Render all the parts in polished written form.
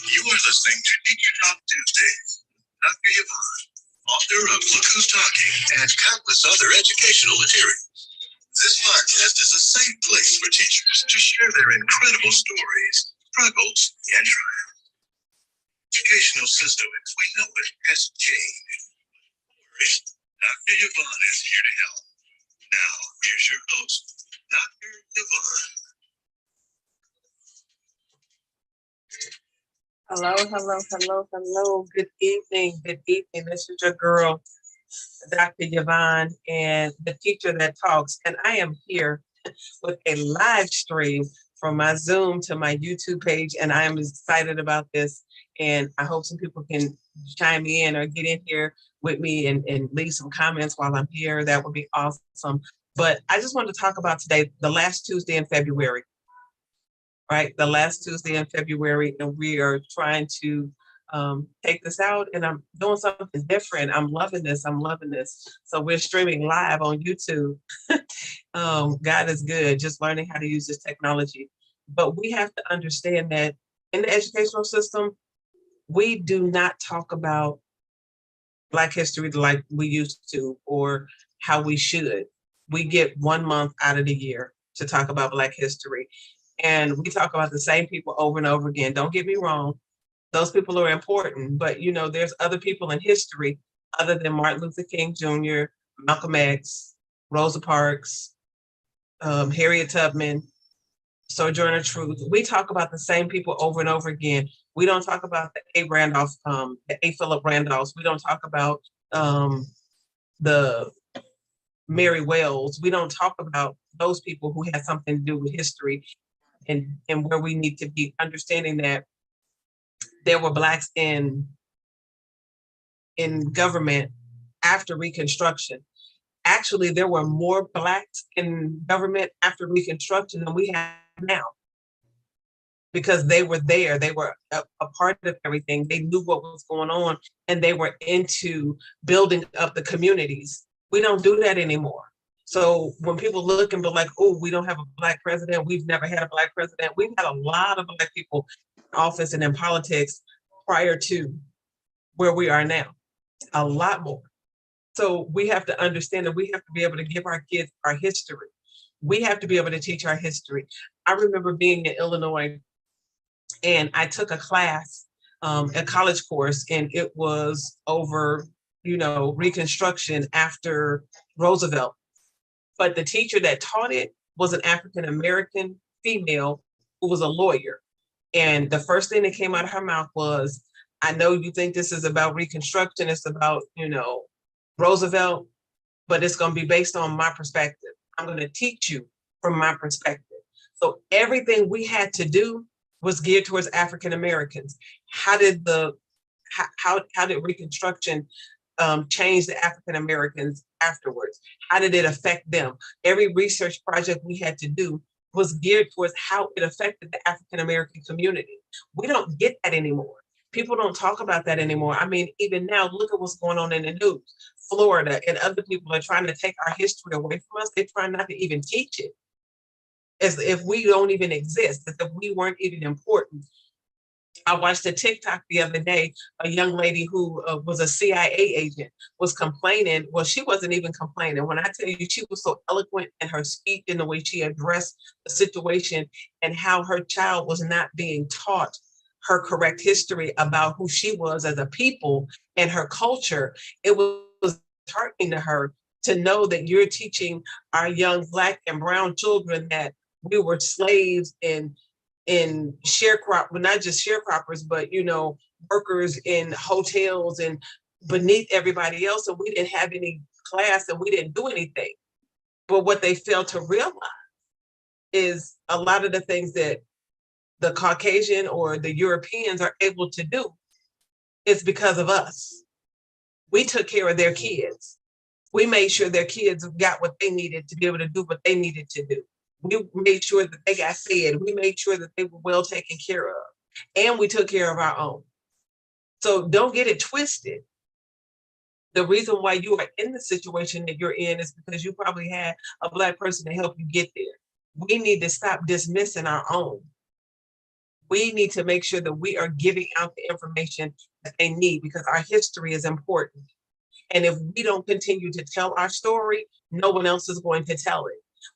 You are listening to Teacher Talk Tuesdays. Dr. Yvonne, author of Look Who's Talking and countless other educational materials. This podcast is a safe place for teachers to share their incredible stories, struggles, and triumphs. Educational system as we know it has changed. Dr. Yvonne is here to help. Now, here's your host, Dr. Yvonne. Hello, hello, hello, hello. Good evening. Good evening. This is your girl, Dr. Yvonne, and the teacher that talks. And I am here with a live stream from my Zoom to my YouTube page. And I am excited about this. And I hope some people can chime in or get in here with me and leave some comments while I'm here. That would be awesome. But I just wanted to talk about today, the last Tuesday in February. Right, the last Tuesday in February, and we are trying to take this out, and I'm doing something different. I'm loving this. I'm loving this. So we're streaming live on YouTube. God is good, just learning how to use this technology. But we have to understand that in the educational system, we do not talk about Black history like we used to, or how we should. We get 1 month out of the year to talk about Black history. And we talk about the same people over and over again. Don't get me wrong. Those people are important, but there's other people in history other than Martin Luther King Jr., Malcolm X, Rosa Parks, Harriet Tubman, Sojourner Truth. We talk about the same people over and over again. We don't talk about the A. Philip Randolphs. We don't talk about the Mary Wells. We don't talk about those people who had something to do with history. And where we need to be understanding that there were Blacks in government after Reconstruction. Actually, there were more Blacks in government after Reconstruction than we have now, because they were there. They were a part of everything. They knew what was going on, and they were into building up the communities. We don't do that anymore. So when people look and be like, oh, we don't have a Black president, we've never had a Black president. We've had a lot of Black people in office and in politics prior to where we are now, a lot more. So we have to understand that we have to be able to give our kids our history. We have to be able to teach our history. I remember being in Illinois, and I took a class, a college course, and it was over, Reconstruction after Roosevelt. But the teacher that taught it was an African-American female who was a lawyer. And the first thing that came out of her mouth was, I know you think this is about Reconstruction, it's about, Roosevelt, but it's going to be based on my perspective. I'm going to teach you from my perspective. So everything we had to do was geared towards African-Americans. How did Reconstruction change the African-Americans afterwards? How did it affect them? Every research project we had to do was geared towards how it affected the African-American community. We don't get that anymore. People don't talk about that anymore. I mean, even now, look at what's going on in the news. Florida and other people are trying to take our history away from us. They're trying not to even teach it, as if we don't even exist, as if we weren't even important. I watched a TikTok the other day. A young lady who was a CIA agent was complaining. Well, she wasn't even complaining. When I tell you, she was so eloquent in her speech and the way she addressed the situation, and how her child was not being taught her correct history about who she was as a people and her culture. It was heartening to her to know that you're teaching our young Black and brown children that we were slaves and sharecrop, well, not just sharecroppers, but workers in hotels and beneath everybody else, and we didn't have any class and we didn't do anything. But what they failed to realize is a lot of the things that the Caucasian or the Europeans are able to do is because of us. We took care of their kids. We made sure their kids got what they needed to be able to do what they needed to do. We made sure that they got fed. We made sure that they were well taken care of. And we took care of our own. So don't get it twisted. The reason why you are in the situation that you're in is because you probably had a Black person to help you get there. We need to stop dismissing our own. We need to make sure that we are giving out the information that they need, because our history is important. And if we don't continue to tell our story, no one else is going to tell it.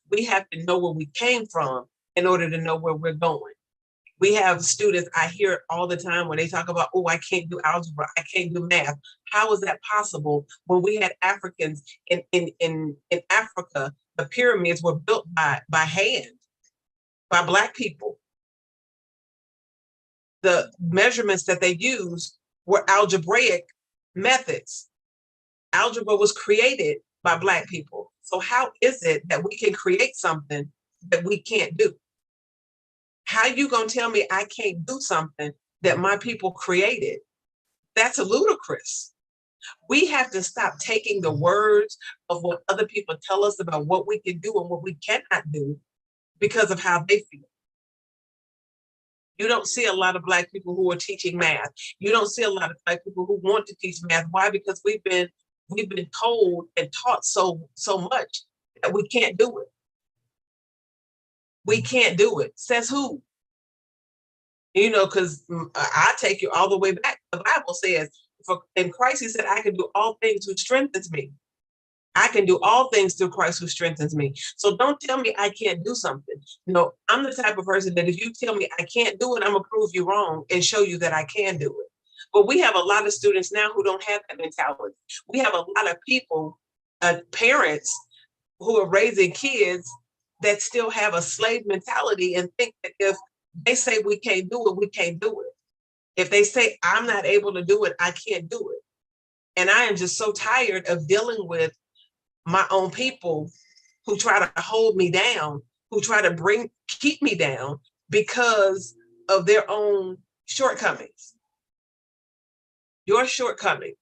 We have to know where we came from in order to know where we're going. We have students, I hear it all the time when they talk about, oh, I can't do algebra, I can't do math. How is that possible when we had Africans in Africa? The pyramids were built by hand, by Black people. The measurements that they used were algebraic methods. Algebra was created by Black people. So how is it that we can create something that we can't do? How you gonna tell me I can't do something that my people created? That's ludicrous. We have to stop taking the words of what other people tell us about what we can do and what we cannot do because of how they feel. You don't see a lot of Black people who are teaching math. You don't see a lot of Black people who want to teach math. Why? Because we've been told and taught so much that we can't do it. We can't do it. Says who? You know, because I take you all the way back. The Bible says, for in Christ, he said, I can do all things who strengthens me. I can do all things through Christ who strengthens me. So don't tell me I can't do something. You know, I'm the type of person that if you tell me I can't do it, I'm gonna prove you wrong and show you that I can do it. But we have a lot of students now who don't have that mentality. We have a lot of people, parents who are raising kids that still have a slave mentality and think that if they say we can't do it, we can't do it. If they say I'm not able to do it, I can't do it. And I am just so tired of dealing with my own people who try to hold me down, who try to keep me down because of their own shortcomings. Your shortcomings.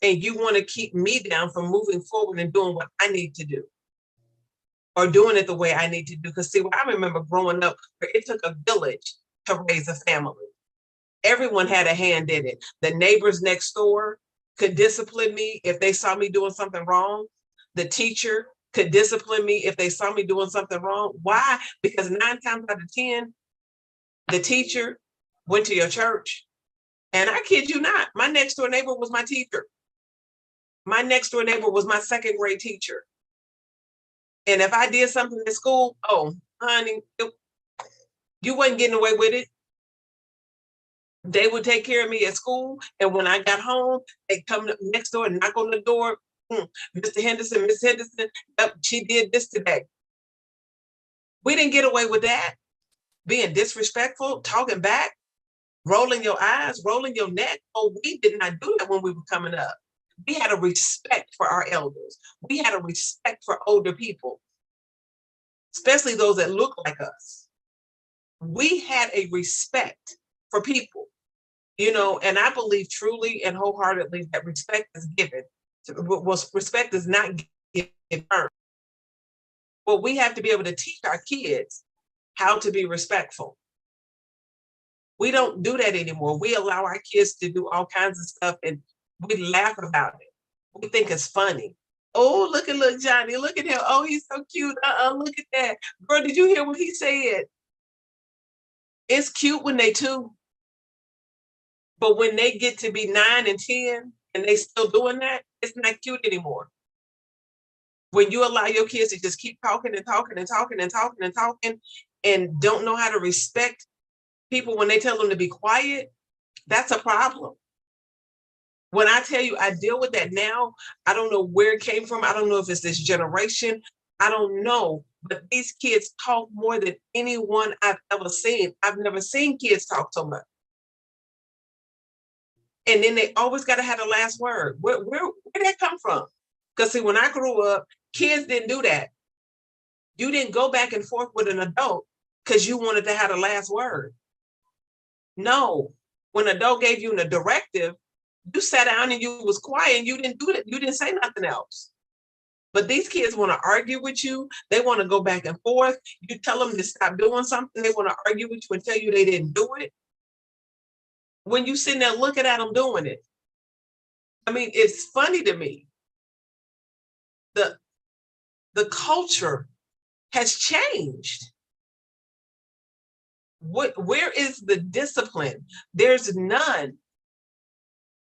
And you want to keep me down from moving forward and doing what I need to do, or doing it the way I need to do. Because see, I remember growing up where it took a village to raise a family. Everyone had a hand in it. The neighbors next door could discipline me if they saw me doing something wrong. The teacher could discipline me if they saw me doing something wrong. Why? Because 9 times out of 10, the teacher went to your church. And I kid you not, my next door neighbor was my teacher. My next door neighbor was my 2nd grade teacher. And if I did something at school, oh, honey, you wasn't getting away with it. They would take care of me at school. And when I got home, they'd come next door and knock on the door. Mr. Henderson, Miss Henderson, she did this today. We didn't get away with that. Being disrespectful, talking back, rolling your eyes, rolling your neck. Oh, we did not do that when we were coming up. We had a respect for our elders. We had a respect for older people, especially those that look like us. We had a respect for people, you know, and I believe truly and wholeheartedly that respect is given. Respect is not given. But we have to be able to teach our kids how to be respectful. We don't do that anymore. We allow our kids to do all kinds of stuff and we laugh about it. We think it's funny. Oh, look at little Johnny. Look at him. Oh, he's so cute. Look at that. Girl, did you hear what he said? It's cute when they 2. But when they get to be 9 and 10 and they still doing that, it's not cute anymore. When you allow your kids to just keep talking and talking and talking and talking and talking and don't know how to respect people when they tell them to be quiet, that's a problem. When I tell you I deal with that now, I don't know where it came from. I don't know if it's this generation. I don't know. But these kids talk more than anyone I've ever seen. I've never seen kids talk so much. And then they always got to have the last word. Where did that come from? Because see, when I grew up, kids didn't do that. You didn't go back and forth with an adult because you wanted to have the last word. No, when an adult gave you a directive, you sat down and you was quiet and you didn't do it. You didn't say nothing else. But these kids want to argue with you. They want to go back and forth. You tell them to stop doing something. They want to argue with you and tell you they didn't do it. When you sitting there looking at them doing it. I mean, it's funny to me. The culture has changed. Where is the discipline? There's none.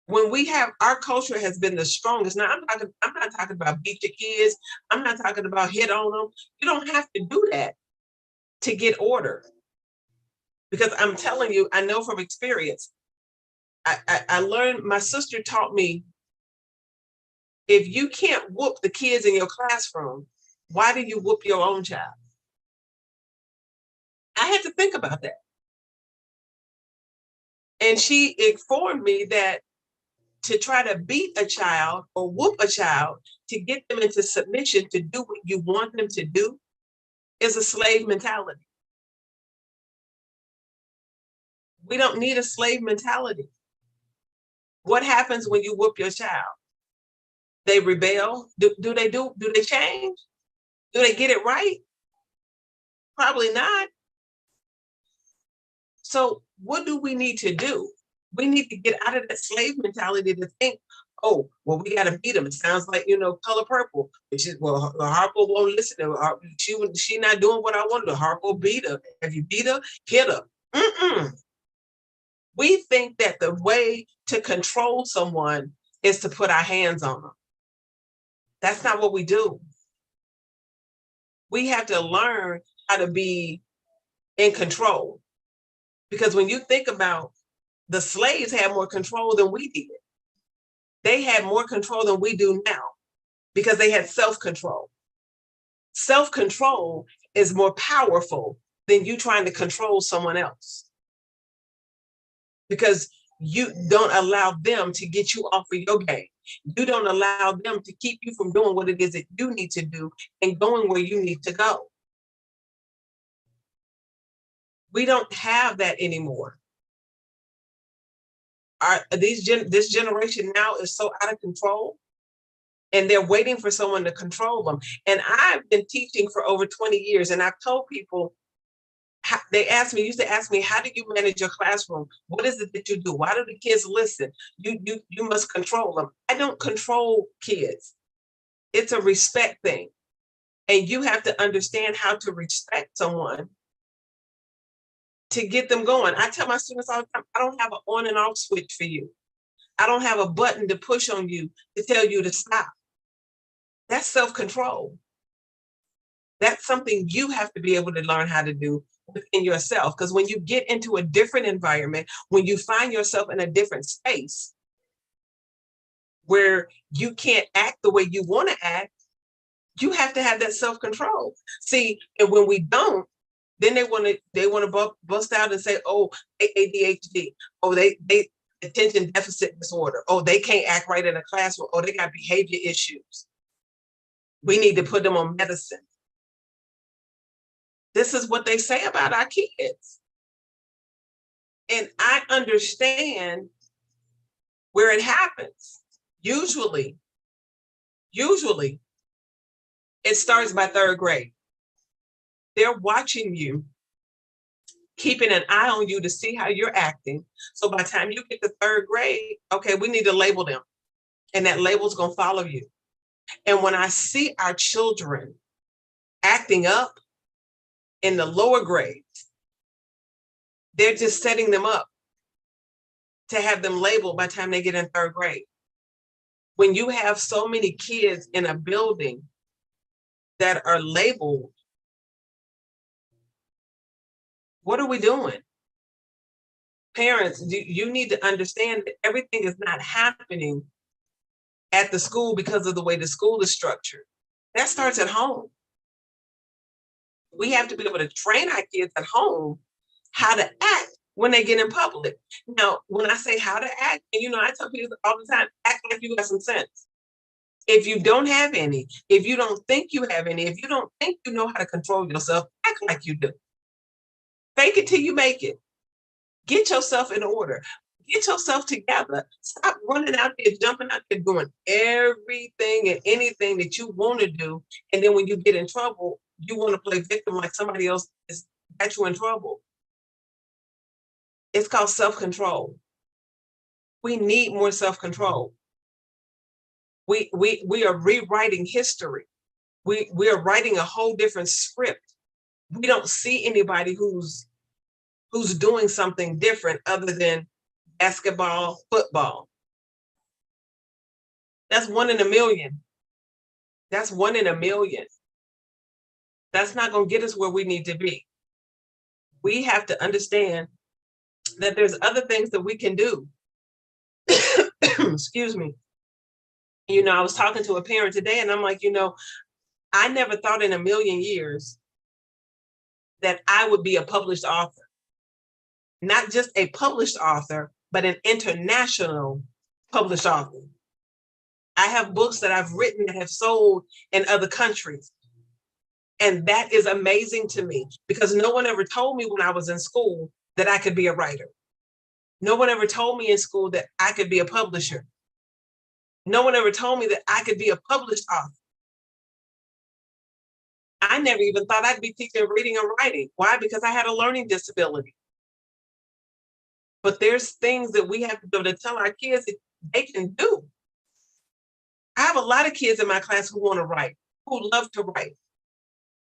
When we have, our culture has been the strongest. Now, I'm not talking about beat your kids. I'm not talking about hit on them. You don't have to do that to get order. Because I'm telling you, I know from experience. I learned, my sister taught me, if you can't whoop the kids in your classroom, why do you whoop your own child? I had to think about that. And she informed me that to try to beat a child or whoop a child to get them into submission to do what you want them to do is a slave mentality. We don't need a slave mentality. What happens when you whoop your child? They rebel. Do they change? Do they get it right? Probably not. So what do we need to do? We need to get out of that slave mentality to think, oh, well, we got to beat them. It sounds like, Color Purple. Well, Harpo won't listen to her. She not doing what I wanted. Harpo beat her. Have you beat her? Hit her. We think that the way to control someone is to put our hands on them. That's not what we do. We have to learn how to be in control. Because when you think about, the slaves had more control than we did. They had more control than we do now because they had self-control. Self-control is more powerful than you trying to control someone else, because you don't allow them to get you off of your game. You don't allow them to keep you from doing what it is that you need to do and going where you need to go. We don't have that anymore. This generation now is so out of control, and they're waiting for someone to control them. And I've been teaching for over 20 years, and I've told people, they used to ask me, how do you manage your classroom? What is it that you do? Why do the kids listen? You must control them. I don't control kids. It's a respect thing. And you have to understand how to respect someone to get them going. I tell my students all the time, I don't have an on and off switch for you. I don't have a button to push on you to tell you to stop. That's self-control. That's something you have to be able to learn how to do within yourself. Because when you get into a different environment, when you find yourself in a different space where you can't act the way you want to act, you have to have that self-control. See, and when we don't, then they want to bust out and say, oh, ADHD, oh, they attention deficit disorder, oh, they can't act right in a classroom, oh, they got behavior issues. We need to put them on medicine. This is what they say about our kids. And I understand where it happens. Usually, it starts by third grade. They're watching you, keeping an eye on you to see how you're acting. So by the time you get to third grade, okay, we need to label them. And that label's going to follow you. And when I see our children acting up in the lower grades, they're just setting them up to have them labeled by the time they get in third grade. When you have so many kids in a building that are labeled, what are we doing? Parents, you need to understand that everything is not happening at the school because of the way the school is structured. That starts at home. We have to be able to train our kids at home how to act when they get in public. Now, when I say how to act, and I tell people all the time, act like you got some sense. If you don't have any, if you don't think you have any, if you don't think you know how to control yourself, act like you do. Fake it till you make it. Get yourself in order. Get yourself together. Stop running out there, jumping out there, doing everything and anything that you want to do. And then when you get in trouble, you want to play victim like somebody else is got you in trouble. It's called self-control. We need more self-control. We are rewriting history. We are writing a whole different script. We don't see anybody who's doing something different other than basketball, football. That's 1 in a million. That's 1 in a million. That's not going to get us where we need to be. We have to understand that there's other things that we can do. Excuse me. I was talking to a parent today and I'm like, I never thought in a million years that I would be a published author. Not just a published author, but an international published author. I have books that I've written that have sold in other countries. And that is amazing to me because no one ever told me when I was in school that I could be a writer. No one ever told me in school that I could be a publisher. No one ever told me that I could be a published author. I never even thought I'd be teaching reading and writing. Why? Because I had a learning disability. But there's things that we have to be able to tell our kids that they can do. I have a lot of kids in my class who want to write, who love to write.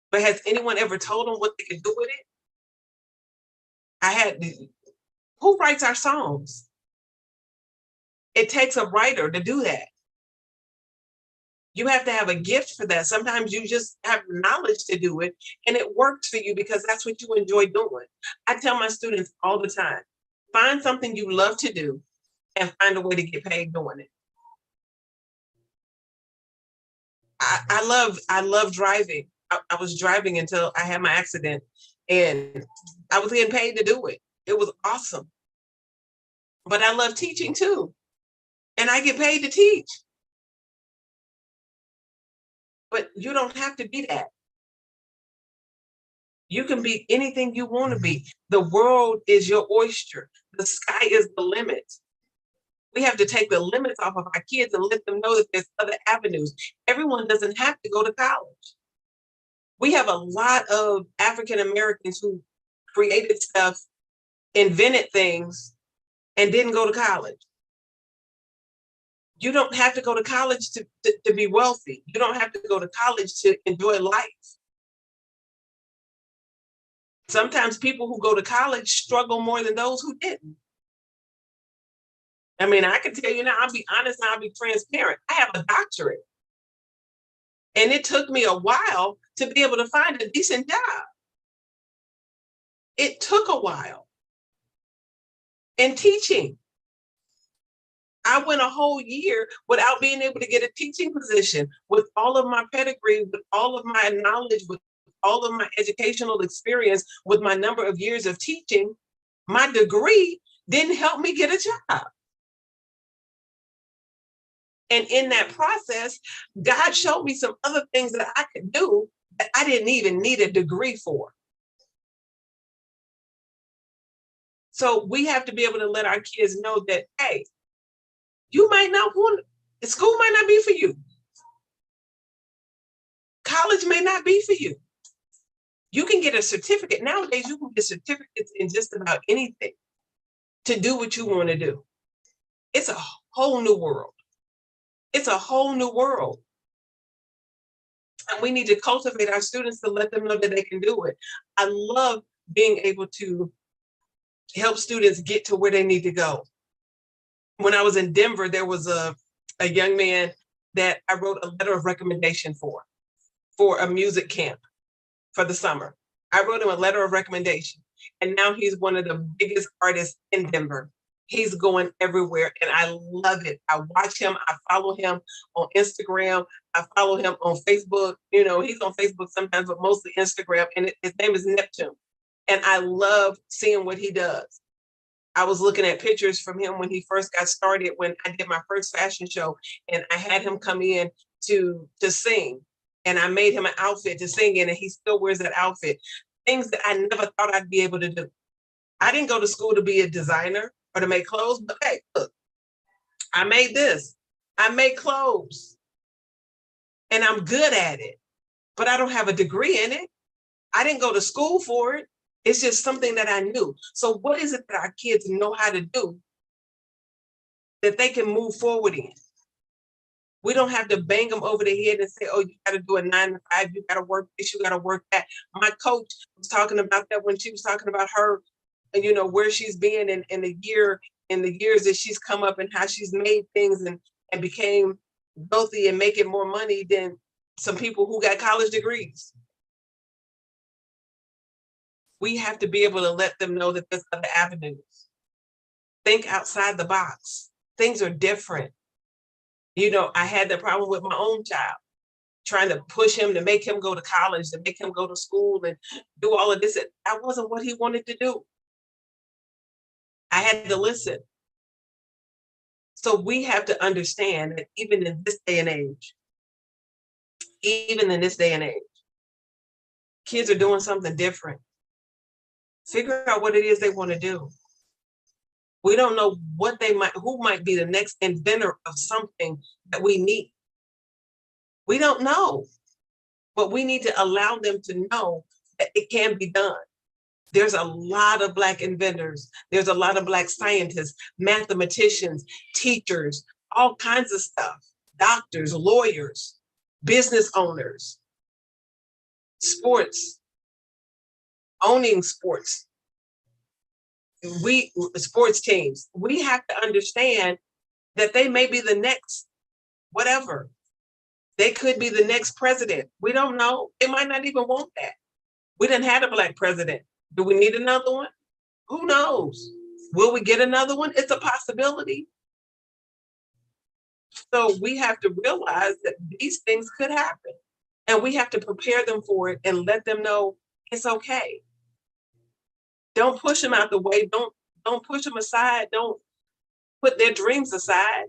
But has anyone ever told them what they could do with it? Who writes our songs? It takes a writer to do that. You have to have a gift for that. Sometimes you just have knowledge to do it, and it works for you because that's what you enjoy doing. I tell my students all the time, find something you love to do and find a way to get paid doing it. I love driving. I was driving until I had my accident, and I was getting paid to do it. It was awesome. But I love teaching too, and I get paid to teach. But you don't have to be that. You can be anything you want to be. The world is your oyster. The sky is the limit. We have to take the limits off of our kids and let them know that there's other avenues. Everyone doesn't have to go to college. We have a lot of African Americans who created stuff, invented things, and didn't go to college. You don't have to go to college to be wealthy. You don't have to go to college to enjoy life. Sometimes people who go to college struggle more than those who didn't. I mean, I can tell you now, I'll be honest and I'll be transparent. I have a doctorate. And it took me a while to be able to find a decent job. It took a while. In teaching, I went a whole year without being able to get a teaching position with all of my pedigree, with all of my knowledge, with all of my educational experience, with my number of years of teaching. My degree didn't help me get a job. And in that process, God showed me some other things that I could do that I didn't even need a degree for. So we have to be able to let our kids know that, hey, you might not want, school might not be for you. College may not be for you. You can get a certificate. Nowadays, you can get certificates in just about anything to do what you want to do. It's a whole new world. It's a whole new world. And we need to cultivate our students to let them know that they can do it. I love being able to help students get to where they need to go. When I was in Denver, there was a young man that I wrote a letter of recommendation for a music camp for the summer. I wrote him a letter of recommendation, and now he's one of the biggest artists in Denver. He's going everywhere, and I love it. I watch him. I follow him on Instagram. I follow him on Facebook. You know, he's on Facebook sometimes, but mostly Instagram, and his name is Neptune. And I love seeing what he does. I was looking at pictures from him when he first got started, when I did my first fashion show, and I had him come in to sing. And I made him an outfit to sing in, and he still wears that outfit. Things that I never thought I'd be able to do. I didn't go to school to be a designer or to make clothes, but hey, look, I made this. I make clothes and I'm good at it, but I don't have a degree in it. I didn't go to school for it. It's just something that I knew. So what is it that our kids know how to do that they can move forward in? We don't have to bang them over the head and say, oh, you got to do a 9 to 5. You got to work this, you got to work that. My coach was talking about that when she was talking about her, you know, where she's been in the years that she's come up and how she's made things and became wealthy and making more money than some people who got college degrees. We have to be able to let them know that there's other avenues. Think outside the box. Things are different. You know, I had that problem with my own child, trying to push him to make him go to college, to make him go to school and do all of this. That wasn't what he wanted to do. I had to listen. So we have to understand that even in this day and age, kids are doing something different. Figure out what it is they want to do. We don't know who might be the next inventor of something that we need. We don't know, but we need to allow them to know that it can be done. There's a lot of Black inventors. There's a lot of Black scientists, mathematicians, teachers, all kinds of stuff, doctors, lawyers, business owners, sports, owning sports. Sports teams, we have to understand that they may be the next whatever. They could be the next president. We don't know. They might not even want that. We didn't have a Black president. Do we need another one? Who knows? Will we get another one? It's a possibility. So we have to realize that these things could happen, and we have to prepare them for it and let them know it's okay. Don't push them out the way. Don't push them aside. Don't put their dreams aside.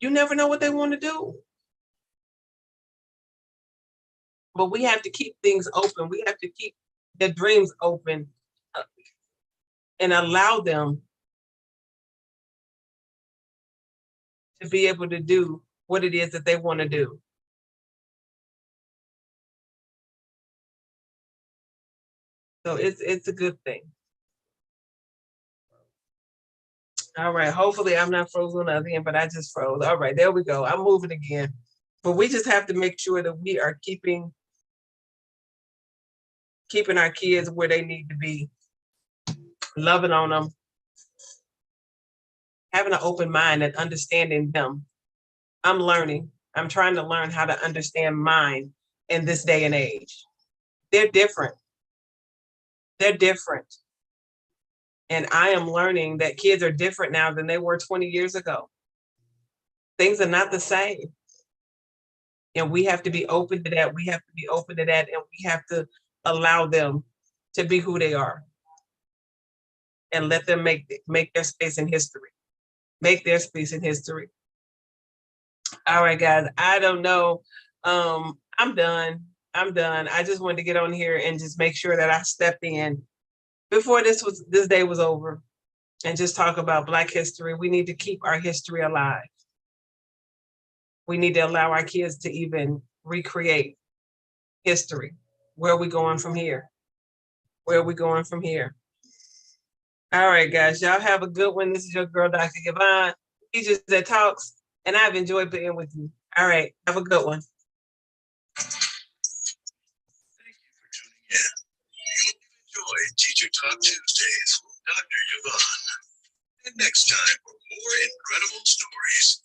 You never know what they want to do. But we have to keep things open. We have to keep their dreams open and allow them to be able to do what it is that they want to do. So it's a good thing. All right, hopefully I'm not frozen on the other end, but I just froze. All right, there we go. I'm moving again. But we just have to make sure that we are keeping our kids where they need to be, loving on them, having an open mind and understanding them. I'm learning. I'm trying to learn how to understand mine in this day and age. They're different. They're different. And I am learning that kids are different now than they were 20 years ago. Things are not the same. And we have to be open to that. We have to be open to that. And we have to allow them to be who they are. And let them make their space in history. Make their space in history. All right, guys. I don't know. I'm done. I just wanted to get on here and just make sure that I stepped in before this day was over and just talk about Black history. We need to keep our history alive. We need to allow our kids to even recreate history. Where are we going from here? Where are we going from here? All right, guys, y'all have a good one. This is your girl, Dr. Yvonne, Teachers That Talks, and I've enjoyed being with you. All right, have a good one. Thank you for tuning in. We hope you enjoyed Teacher Talk Tuesdays with Dr. Yvonne. And next time for more incredible stories.